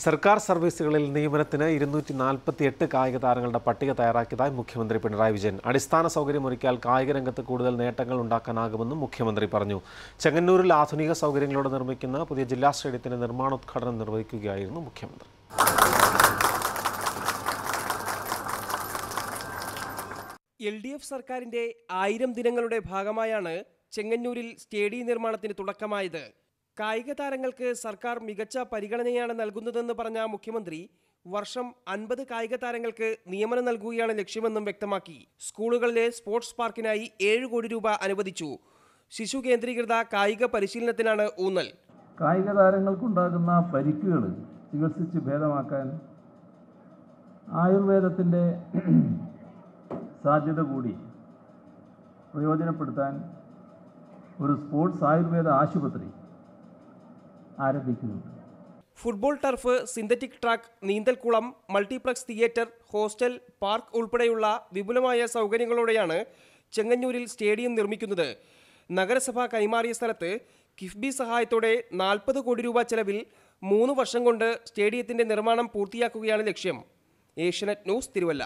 സർക്കാർ സർവീസുകളിൽ നിയമനത്തിന് 248 കായിക താരങ്ങളുടെ പട്ടിക തയ്യാറാക്കിയതായി മുഖ്യമന്ത്രി പിണറായി വിജയൻ. അടിസ്ഥാന സൗകര്യമൊരുക്കിയാൽ കായിക രംഗത്ത് കൂടുതൽ നേട്ടങ്ങൾ ഉണ്ടാക്കാനാകുമെന്നും മുഖ്യമന്ത്രി പറഞ്ഞു. ചെങ്ങന്നൂരിൽ ആധുനിക സൗകര്യങ്ങളോടെ നിർമ്മിക്കുന്ന പുതിയ ജില്ലാ സ്റ്റേഡിയത്തിന്റെ നിർമ്മാണോദ്ഘാടനം നിർവഹിക്കുകയായിരുന്നു മുഖ്യമന്ത്രി. LDF സർക്കാരിന്റെ 1000 ദിനങ്ങളുടെ ഭാഗമായാണ് ചെങ്ങന്നൂരിൽ സ്റ്റേഡിയം നിർമ്മാണത്തിന് തുടക്കമായത്. കായിക താരങ്ങൾക്ക് സർക്കാർ മികച്ച പരിഗണനയാണ് നൽകുന്നതെന്ന് പറഞ്ഞ മുഖ്യമന്ത്രി വർഷം 50 കായിക താരങ്ങൾക്ക് നിയമനം നൽകുകയാണ് ലക്ഷ്യമെന്നും വ്യക്തമാക്കി. സ്കൂളുകളിലെ സ്പോർട്സ് പാർക്കിനായി 7 കോടി രൂപ അനുവദിച്ചു. ശിശു കേന്ദ്രീകൃത കായിക പരിശീലനത്തിനാണ് ഊന്നൽ. കായിക താരങ്ങൾക്കുണ്ടാകുന്ന പരിക്കുകൾ ചികിത്സിച്ച് ഭേദമാക്കാൻ ആയുർവേദത്തിൻ്റെ സാധ്യത കൂടി പ്രയോജനപ്പെടുത്താൻ ഒരു സ്പോർട്സ് ആയുർവേദ ആശുപത്രി ആരംഭിക്കുന്നുണ്ട്. ഫുട്ബോൾ ടർഫ്, സിന്തറ്റിക് ട്രാക്ക്, നീന്തൽക്കുളം, മൾട്ടിപ്ലക്സ് തിയേറ്റർ, ഹോസ്റ്റൽ, പാർക്ക് ഉൾപ്പെടെയുള്ള വിപുലമായ സൗകര്യങ്ങളോടെയാണ് ചെങ്ങന്നൂരിൽ സ്റ്റേഡിയം നിർമ്മിക്കുന്നത്. നഗരസഭ കൈമാറിയ സ്ഥലത്ത് കിഫ്ബി സഹായത്തോടെ 40 കോടി രൂപ ചെലവിൽ 3 വർഷം കൊണ്ട് സ്റ്റേഡിയത്തിന്റെ നിർമ്മാണം പൂർത്തിയാക്കുകയാണ് ലക്ഷ്യം. ഏഷ്യാനെറ്റ് ന്യൂസ്, തിരുവല്ല.